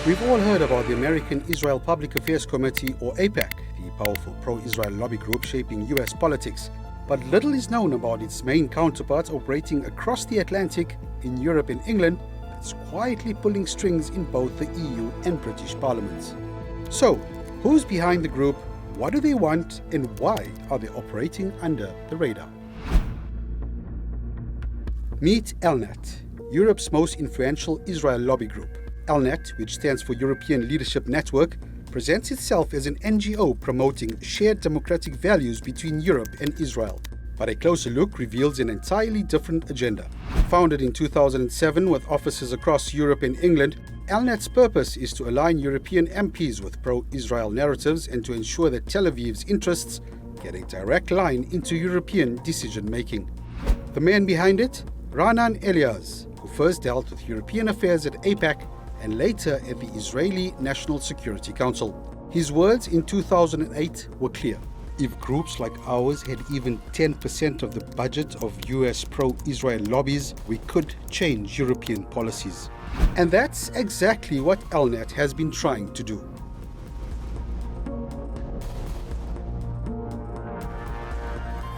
We've all heard about the American Israel Public Affairs Committee, or AIPAC, the powerful pro-Israel lobby group shaping US politics. But little is known about its main counterparts operating across the Atlantic in Europe and England that's quietly pulling strings in both the EU and British parliaments. So, who's behind the group, what do they want, and why are they operating under the radar? Meet ELNET, Europe's most influential Israel lobby group. ELNET, which stands for European Leadership Network, presents itself as an NGO promoting shared democratic values between Europe and Israel. But a closer look reveals an entirely different agenda. Founded in 2007 with offices across Europe and England, ELNET's purpose is to align European MPs with pro-Israel narratives and to ensure that Tel Aviv's interests get a direct line into European decision-making. The man behind it? Ra'anan Elias, who first dealt with European affairs at AIPAC and later at the Israeli National Security Council. His words in 2008 were clear. If groups like ours had even 10% of the budget of US pro-Israel lobbies, we could change European policies. And that's exactly what ELNET has been trying to do.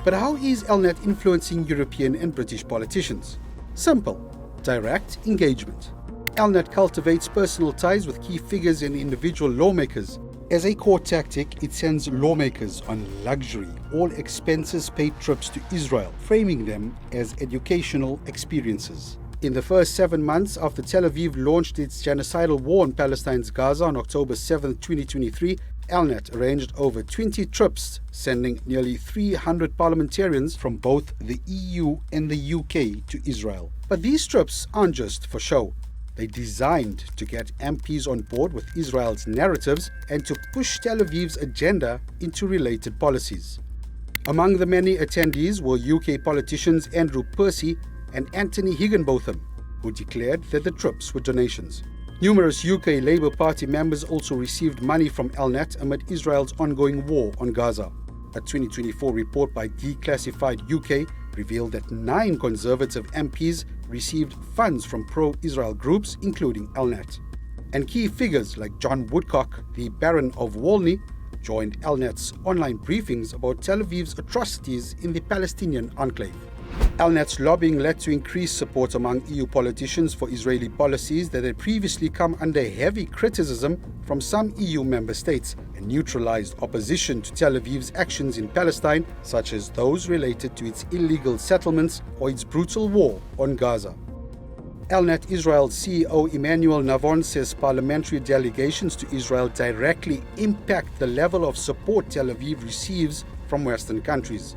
But how is ELNET influencing European and British politicians? Simple, direct engagement. ELNET cultivates personal ties with key figures and individual lawmakers. As a core tactic, it sends lawmakers on luxury, all expenses paid trips to Israel, framing them as educational experiences. In the first 7 months after Tel Aviv launched its genocidal war on Palestine's Gaza on October 7, 2023, ELNET arranged over 20 trips, sending nearly 300 parliamentarians from both the EU and the UK to Israel. But these trips aren't just for show. They're designed to get MPs on board with Israel's narratives and to push Tel Aviv's agenda into related policies. Among the many attendees were UK politicians Andrew Percy and Anthony Higginbotham, who declared that the trips were donations. Numerous UK Labour Party members also received money from ELNET amid Israel's ongoing war on Gaza. A 2024 report by Declassified UK revealed that 9 Conservative MPs received funds from pro-Israel groups, including ELNET. And key figures like John Woodcock, the Baron of Walney, joined ELNET's online briefings about Tel Aviv's atrocities in the Palestinian enclave. ELNET's lobbying led to increased support among EU politicians for Israeli policies that had previously come under heavy criticism from some EU member states and neutralized opposition to Tel Aviv's actions in Palestine, such as those related to its illegal settlements or its brutal war on Gaza. ELNET Israel's CEO Emmanuel Navon says parliamentary delegations to Israel directly impact the level of support Tel Aviv receives from Western countries.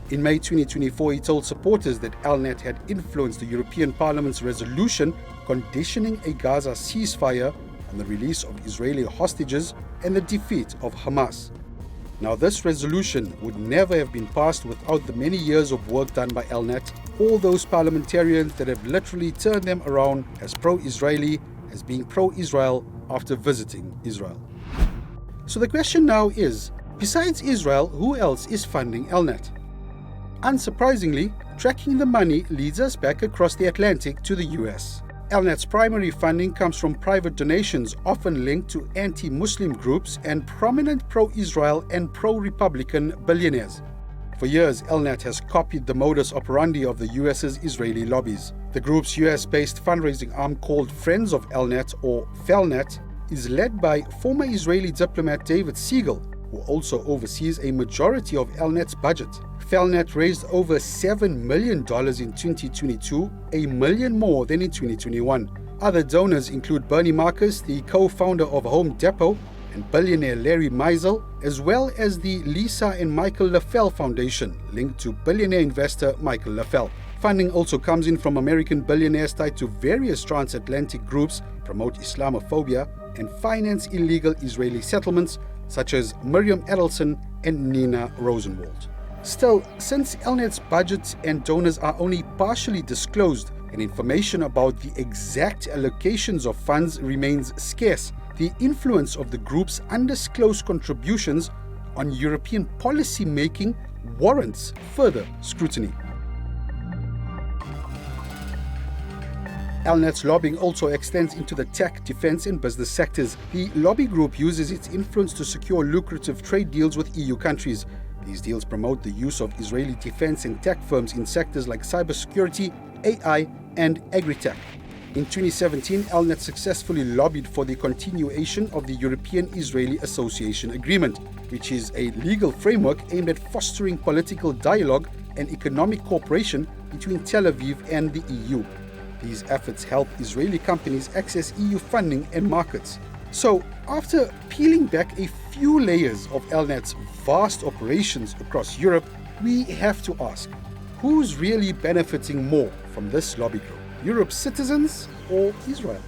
In May 2024, he told supporters that ELNET had influenced the European Parliament's resolution conditioning a Gaza ceasefire on the release of Israeli hostages and the defeat of Hamas. Now, this resolution would never have been passed without the many years of work done by ELNET, all those parliamentarians that have literally turned them around as pro-Israeli, as being pro-Israel after visiting Israel. So the question now is, besides Israel, who else is funding ELNET? Unsurprisingly, tracking the money leads us back across the Atlantic to the US. ELNET's primary funding comes from private donations often linked to anti-Muslim groups and prominent pro-Israel and pro-Republican billionaires. For years, ELNET has copied the modus operandi of the US's Israeli lobbies. The group's US-based fundraising arm called Friends of ELNET, or FELNET, is led by former Israeli diplomat David Siegel, who also oversees a majority of ELNET's budget. FELNET raised over $7 million in 2022, $1 million more than in 2021. Other donors include Bernie Marcus, the co-founder of Home Depot, and billionaire Larry Meisel, as well as the Lisa and Michael LaFell Foundation, linked to billionaire investor Michael LaFell. Funding also comes in from American billionaires tied to various transatlantic groups, promote Islamophobia, and finance illegal Israeli settlements, such as Miriam Edelson and Nina Rosenwald. Still, since ELNET's budgets and donors are only partially disclosed and information about the exact allocations of funds remains scarce, the influence of the group's undisclosed contributions on European policy making warrants further scrutiny. ELNET's lobbying also extends into the tech, defense and business sectors. The lobby group uses its influence to secure lucrative trade deals with EU countries. These deals promote the use of Israeli defense and tech firms in sectors like cybersecurity, AI and agri-tech. In 2017, ELNET successfully lobbied for the continuation of the European-Israeli Association Agreement, which is a legal framework aimed at fostering political dialogue and economic cooperation between Tel Aviv and the EU. These efforts help Israeli companies access EU funding and markets. So, after peeling back a few layers of ELNET's vast operations across Europe, we have to ask, who's really benefiting more from this lobby group? Europe's citizens or Israel?